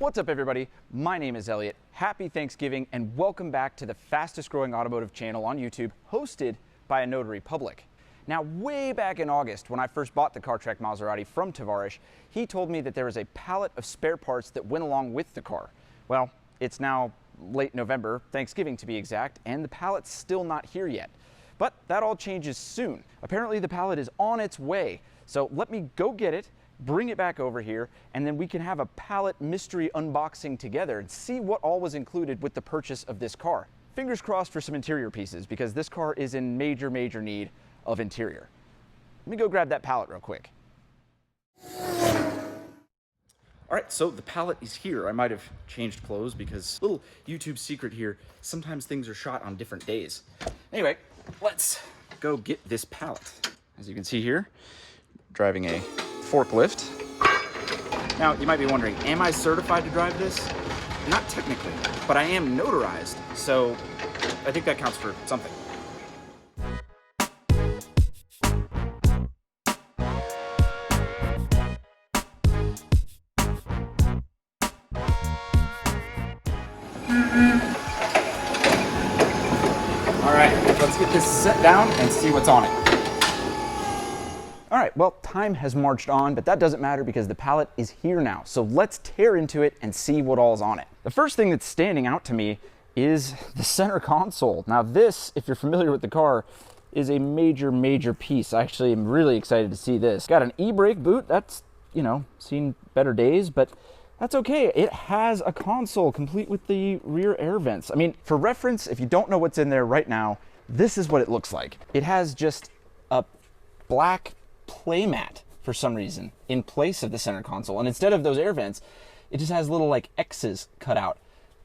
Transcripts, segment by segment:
What's up, everybody? My name is Elliott. Happy Thanksgiving and welcome back to the fastest growing automotive channel on YouTube, hosted by a notary public. Now, way back in August, when I first bought the Car Trek Maserati from Tavarish, he told me that there was a pallet of spare parts that went along with the car. Well, it's now late November, Thanksgiving to be exact, and the pallet's still not here yet. But that all changes soon. Apparently the pallet is on its way. So let me go get it, bring it back over here, and then we can have a pallet mystery unboxing together and see what all was included with the purchase of this car. Fingers crossed for some interior pieces, because this car is in major need of interior. Let me go grab that pallet real quick. All right, so the pallet is here. I might have changed clothes because little YouTube secret here, sometimes things are shot on different days. Anyway, let's go get this pallet. As you can see here, driving a forklift. Now, you might be wondering, am I certified to drive this? Not technically, but I am notarized, so I think that counts for something. All right, let's get this set down and see what's on it. All right, well, time has marched on, but that doesn't matter because the pallet is here now. So let's tear into it and see what all's on it. The first thing that's standing out to me is the center console. Now this, if you're familiar with the car, is a major piece. I actually am really excited to see this. Got an e-brake boot. That's, you know, seen better days, but that's okay. It has a console complete with the rear air vents. I mean, for reference, if you don't know what's in there right now, this is what it looks like. It has just a black playmat for some reason in place of the center console, and instead of those air vents, it just has little like X's cut out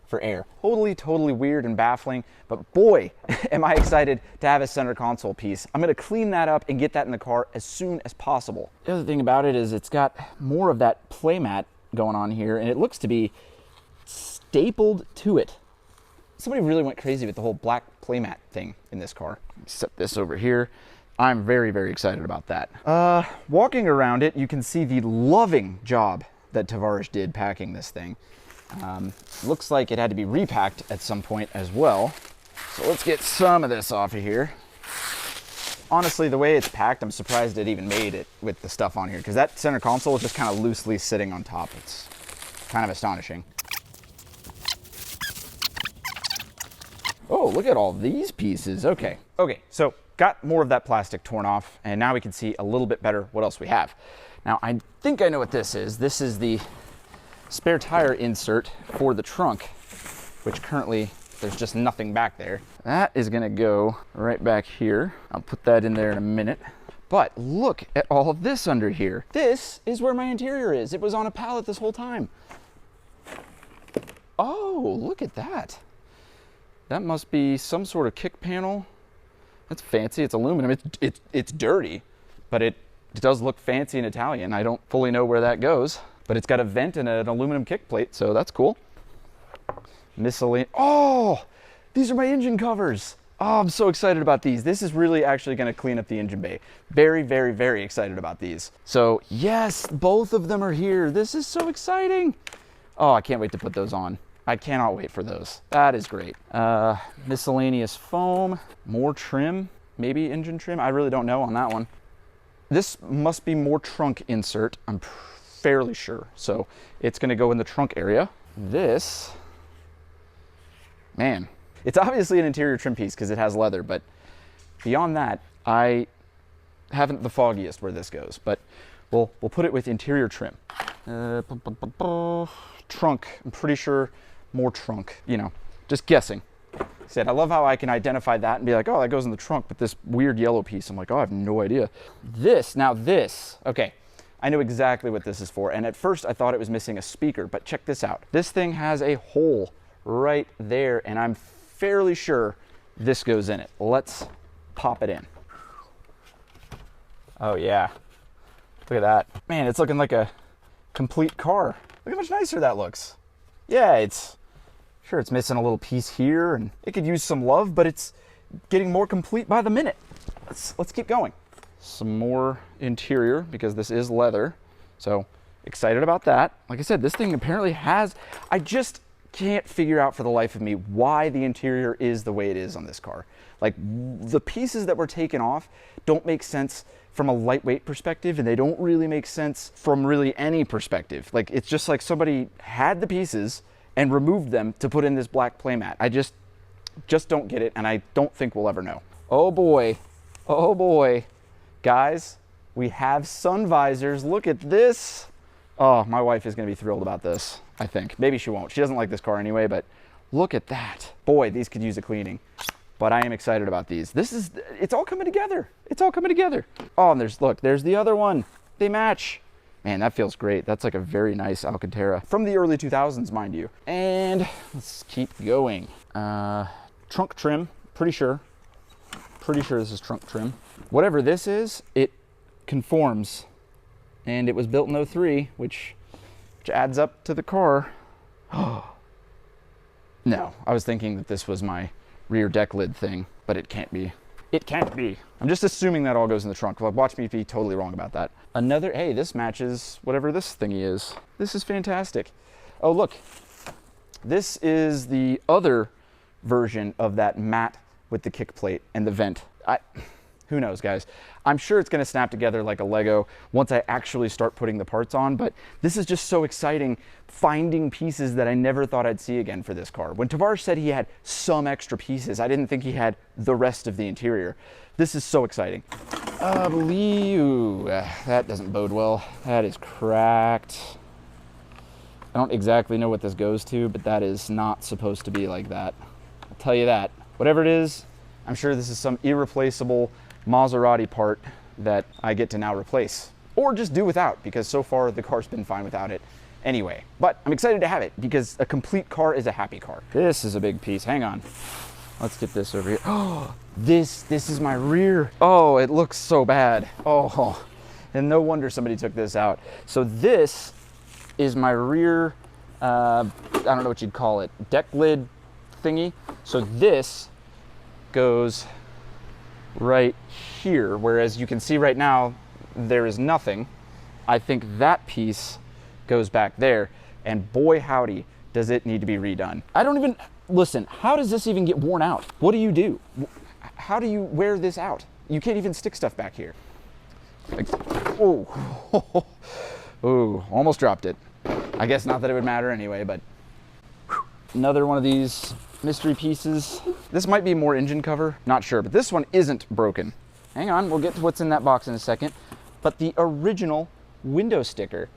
for air. Totally weird and baffling, but boy, am I excited to have a center console piece. I'm gonna clean that up and get that in the car as soon as possible. The other thing about it is it's got more of that playmat going on here, and it looks to be stapled to it. Somebody really went crazy with the whole black playmat thing in this car. Set this over here. I'm very excited about that. Walking around it, you can see the loving job that Tavarish did packing this thing. Looks like it had to be repacked at some point as well. So let's get some of this off of here. Honestly, the way it's packed, I'm surprised it even made it with the stuff on here, because that center console is just kind of loosely sitting on top. It's kind of astonishing. Oh, look at all these pieces. Okay, so got more of that plastic torn off, and now we can see a little bit better what else we have. Now, I think I know what this is. This is the spare tire insert for the trunk, which currently there's just nothing back there. That is gonna go right back here. I'll put that in there in a minute. But look at all of this under here. This is where my interior is. It was on a pallet this whole time. Oh, look at that. That must be some sort of kick panel. That's fancy. It's aluminum. It's dirty, but it does look fancy and Italian. I don't fully know where that goes, but it's got a vent and an aluminum kick plate, so that's cool. Miscellaneous. Oh, these are my engine covers. Oh, I'm so excited about these. This is really actually going to clean up the engine bay. Very excited about these. So yes, both of them are here. This is so exciting. Oh, I can't wait to put those on. I cannot wait for those. That is great. Miscellaneous foam, more trim, maybe engine trim. I really don't know on that one. This must be more trunk insert, I'm fairly sure. So it's gonna go in the trunk area. This, man, it's obviously an interior trim piece because it has leather, but beyond that, I haven't the foggiest where this goes, but we'll put it with interior trim. Trunk, I'm pretty sure more trunk, you know, just guessing. Said, I love how I can identify that and be like, oh, that goes in the trunk, but this weird yellow piece, I'm like, oh, I have no idea. Now this, okay, I know exactly what this is for, and at first I thought it was missing a speaker, but check this out. This thing has a hole right there, and I'm fairly sure this goes in it. Let's pop it in. Oh yeah, look at that. Man, it's looking like a complete car. Look how much nicer that looks. Yeah, it's missing a little piece here, and it could use some love, but it's getting more complete by the minute. Let's keep going. Some more interior, because this is leather. So excited about that. Like I said, this thing apparently has, I just can't figure out for the life of me why the interior is the way it is on this car. Like, the pieces that were taken off don't make sense from a lightweight perspective, and they don't really make sense from really any perspective. Like, it's just like somebody had the pieces and removed them to put in this black playmat. I just don't get it, and I don't think we'll ever know. Oh boy, guys, we have sun visors. Look at this. Oh, my wife is gonna be thrilled about this, I think. Maybe she won't. She doesn't like this car anyway, but look at that. Boy, these could use a cleaning. But I am excited about these. It's all coming together. It's all coming together. Oh, and there's the other one. They match. Man, that feels great. That's like a very nice Alcantara. From the early 2000s, mind you. And let's keep going. Trunk trim, pretty sure. Pretty sure this is trunk trim. Whatever this is, it conforms. And it was built in 03, which adds up to the car. No, I was thinking that this was my rear deck lid thing, but it can't be. It can't be. I'm just assuming that all goes in the trunk. Well, watch me be totally wrong about that. Another, hey, this matches whatever this thingy is. This is fantastic. Oh, look. This is the other version of that mat with the kick plate and the vent. Who knows, guys? I'm sure it's gonna snap together like a Lego once I actually start putting the parts on, but this is just so exciting, finding pieces that I never thought I'd see again for this car. When Tavarish said he had some extra pieces, I didn't think he had the rest of the interior. This is so exciting. Ooh, that doesn't bode well. That is cracked. I don't exactly know what this goes to, but that is not supposed to be like that. I'll tell you that. Whatever it is, I'm sure this is some irreplaceable Maserati part that I get to now replace, or just do without, because so far the car's been fine without it anyway. But I'm excited to have it because a complete car is a happy car. This is a big piece. Hang on. Let's get this over here. Oh, this is my rear. Oh, it looks so bad. Oh, and no wonder somebody took this out. So this is my rear, I don't know what you'd call it, deck lid thingy. So this goes right here, whereas you can see right now there is nothing. I think that piece goes back there, and boy howdy does it need to be redone. I don't even, listen, how does this even get worn out? What do? How do you wear this out? You can't even stick stuff back here. Like, oh, ooh, almost dropped it. I guess not that it would matter anyway, but another one of these mystery pieces. This might be more engine cover, not sure, but this one isn't broken. Hang on, we'll get to what's in that box in a second. But the original window sticker,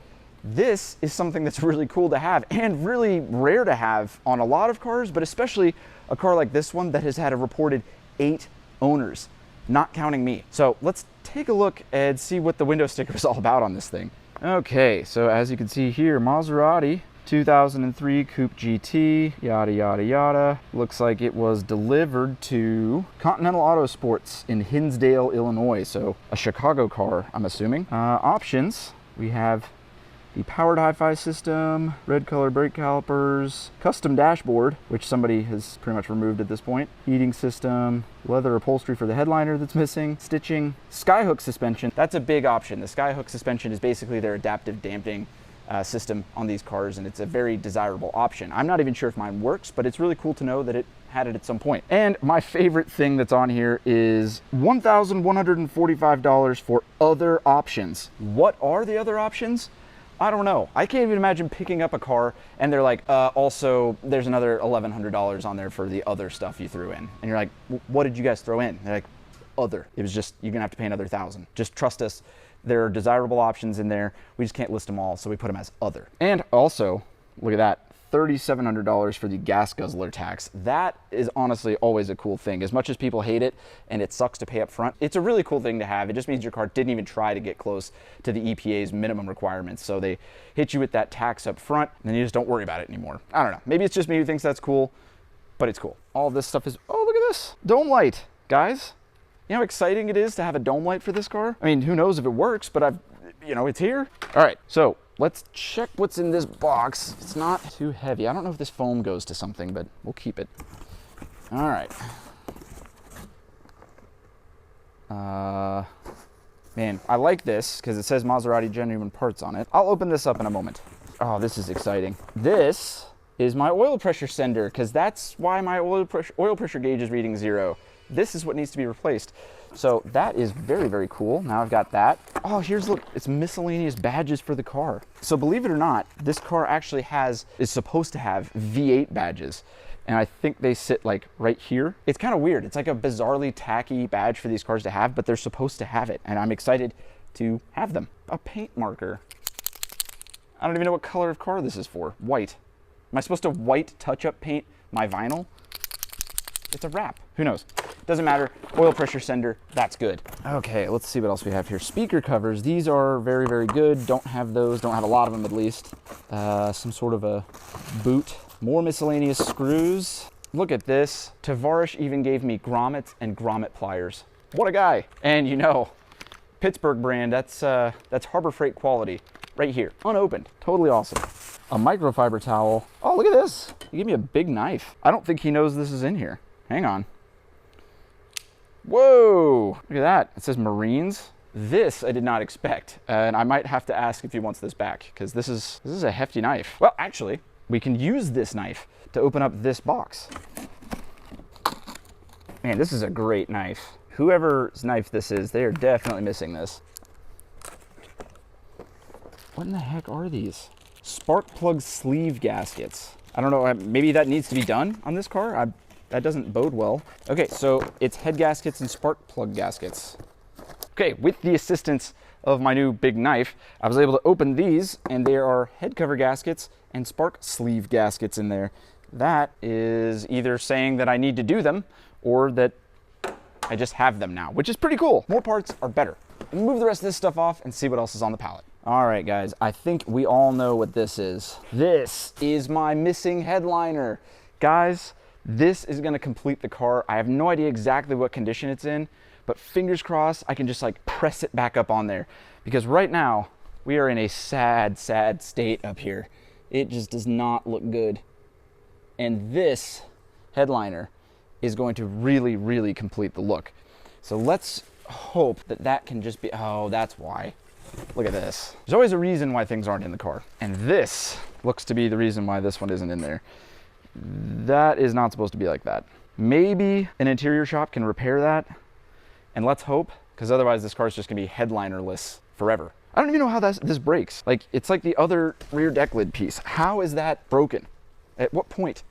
this is something that's really cool to have and really rare to have on a lot of cars, but especially a car like this one that has had a reported 8 owners, not counting me. So let's take a look and see what the window sticker is all about on this thing. Okay, so as you can see here, Maserati 2003 Coupe GT, yada, yada, yada. Looks like it was delivered to Continental Autosports in Hinsdale, Illinois. So a Chicago car, I'm assuming. Options, we have the powered hi-fi system, red color brake calipers, custom dashboard, which somebody has pretty much removed at this point, heating system, leather upholstery for the headliner that's missing, stitching, skyhook suspension. That's a big option. The skyhook suspension is basically their adaptive damping system on these cars, and it's a very desirable option. I'm not even sure if mine works, but it's really cool to know that it had it at some point. And my favorite thing that's on here is $1,145 for other options. What are the other options? I don't know. I can't even imagine picking up a car and they're like, also there's another $1,100 on there for the other stuff you threw in. And you're like, what did you guys throw in? They're like, other. It was just, you're gonna have to pay another $1,000. Just trust us. There are desirable options in there. We just can't list them all, so we put them as other. And also, look at that, $3,700 for the gas guzzler tax. That is honestly always a cool thing. As much as people hate it and it sucks to pay up front, it's a really cool thing to have. It just means your car didn't even try to get close to the EPA's minimum requirements. So they hit you with that tax up front, and then you just don't worry about it anymore. I don't know. Maybe it's just me who thinks that's cool, but it's cool. All this stuff is, oh, look at this. Dome light, guys. You know how exciting it is to have a dome light for this car? I mean, who knows if it works, but it's here. All right, so let's check what's in this box. It's not too heavy. I don't know if this foam goes to something, but we'll keep it. All right. Man, I like this because it says Maserati genuine parts on it. I'll open this up in a moment. Oh, this is exciting. This is my oil pressure sender because that's why my oil pressure gauge is reading 0. This is what needs to be replaced. So that is very, very cool. Now I've got that. Oh, here's, look, it's miscellaneous badges for the car. So believe it or not, this car actually is supposed to have V8 badges. And I think they sit like right here. It's kind of weird. It's like a bizarrely tacky badge for these cars to have, but they're supposed to have it. And I'm excited to have them. A paint marker. I don't even know what color of car this is for. White. Am I supposed to white touch-up paint my vinyl? It's a wrap. Who knows? Doesn't matter. Oil pressure sender, that's good. Okay, let's see what else we have here. Speaker covers. These are very, very good. Don't have those. Don't have a lot of them, at least. Some sort of a boot. More miscellaneous screws. Look at this. Tavarish even gave me grommets and grommet pliers. What a guy. And you know, Pittsburgh brand, that's Harbor Freight quality. Right here, unopened. Totally awesome. A microfiber towel. Oh, look at this. He gave me a big knife. I don't think he knows this is in here. Hang on. Whoa, look at that. It says Marines. This I did not expect. And I might have to ask if he wants this back because this is a hefty knife. Well, actually, we can use this knife to open up this box. Man, this is a great knife. Whoever's knife this is, they are definitely missing this. What in the heck are these? Spark plug sleeve gaskets. I don't know, maybe that needs to be done on this car. That doesn't bode well. Okay, so it's head gaskets and spark plug gaskets. Okay, with the assistance of my new big knife, I was able to open these, and there are head cover gaskets and spark sleeve gaskets in there. That is either saying that I need to do them or that I just have them now, which is pretty cool. More parts are better. We'll move the rest of this stuff off and see what else is on the pallet. All right, guys, I think we all know what this is. This is my missing headliner. Guys, this is gonna complete the car. I have no idea exactly what condition it's in, but fingers crossed I can just like press it back up on there, because right now we are in a sad, sad state up here. It just does not look good. And this headliner is going to really, really complete the look. So let's hope that that can just be, oh, that's why. Look at this. There's always a reason why things aren't in the car. And this looks to be the reason why this one isn't in there. That is not supposed to be like that. Maybe an interior shop can repair that. And let's hope, because otherwise this car is just gonna be headlinerless forever. I don't even know how this breaks. Like, it's like the other rear deck lid piece. How is that broken? At what point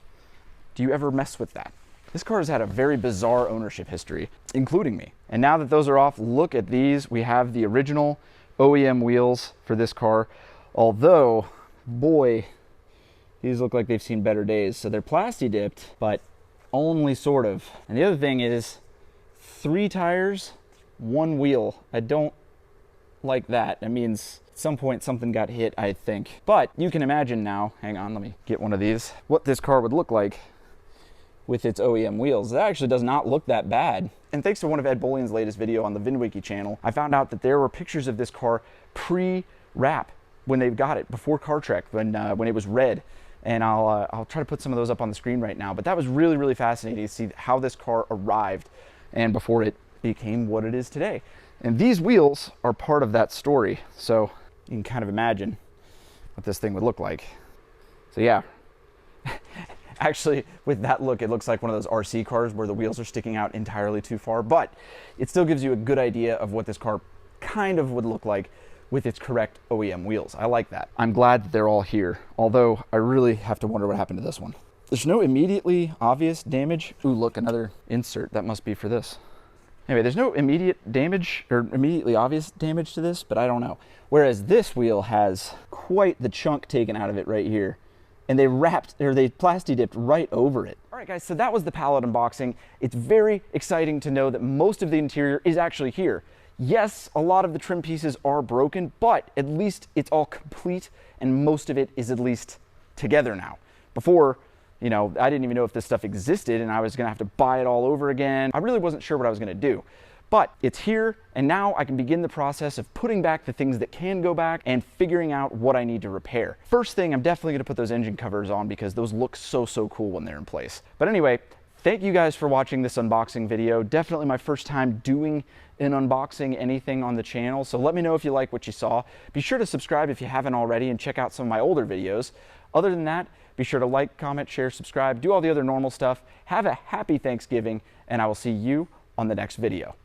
do you ever mess with that? This car has had a very bizarre ownership history, including me. And now that those are off, look at these. We have the original OEM wheels for this car. Although, boy, these look like they've seen better days. So they're plasti dipped, but only sort of. And the other thing is 3 tires, 1 wheel. I don't like that. That means at some point something got hit, I think. But you can imagine now, hang on, let me get one of these, what this car would look like with its OEM wheels. It actually does not look that bad. And thanks to one of Ed Bollion's latest video on the VinWiki channel, I found out that there were pictures of this car pre-wrap when they got it, before Car Trek, when it was red. And I'll try to put some of those up on the screen right now. But that was really, really fascinating to see how this car arrived and before it became what it is today. And these wheels are part of that story. So you can kind of imagine what this thing would look like. So yeah. Actually, with that look, it looks like one of those RC cars where the wheels are sticking out entirely too far, but it still gives you a good idea of what this car kind of would look like with its correct OEM wheels. I like that. I'm glad that they're all here, although I really have to wonder what happened to this one. There's no immediately obvious damage. Ooh, look, another insert. That must be for this. Anyway, there's no immediate damage or immediately obvious damage to this, but I don't know. Whereas this wheel has quite the chunk taken out of it right here. And they plasti dipped right over it. All right, guys, so that was the Pallet unboxing. It's very exciting to know that most of the interior is actually here. Yes, a lot of the trim pieces are broken, but at least it's all complete and most of it is at least together now. Before, you know, I didn't even know if this stuff existed and I was gonna have to buy it all over again. I really wasn't sure what I was gonna do. But it's here, and now I can begin the process of putting back the things that can go back and figuring out what I need to repair. First thing, I'm definitely gonna put those engine covers on because those look so, so cool when they're in place. But anyway, Thank you guys for watching this unboxing video. Definitely my first time doing an unboxing anything on the channel, so let me know if you like what you saw. Be sure to subscribe if you haven't already and check out some of my older videos. Other than that, be sure to like, comment, share, subscribe, do all the other normal stuff. Have a happy Thanksgiving, and I will see you on the next video.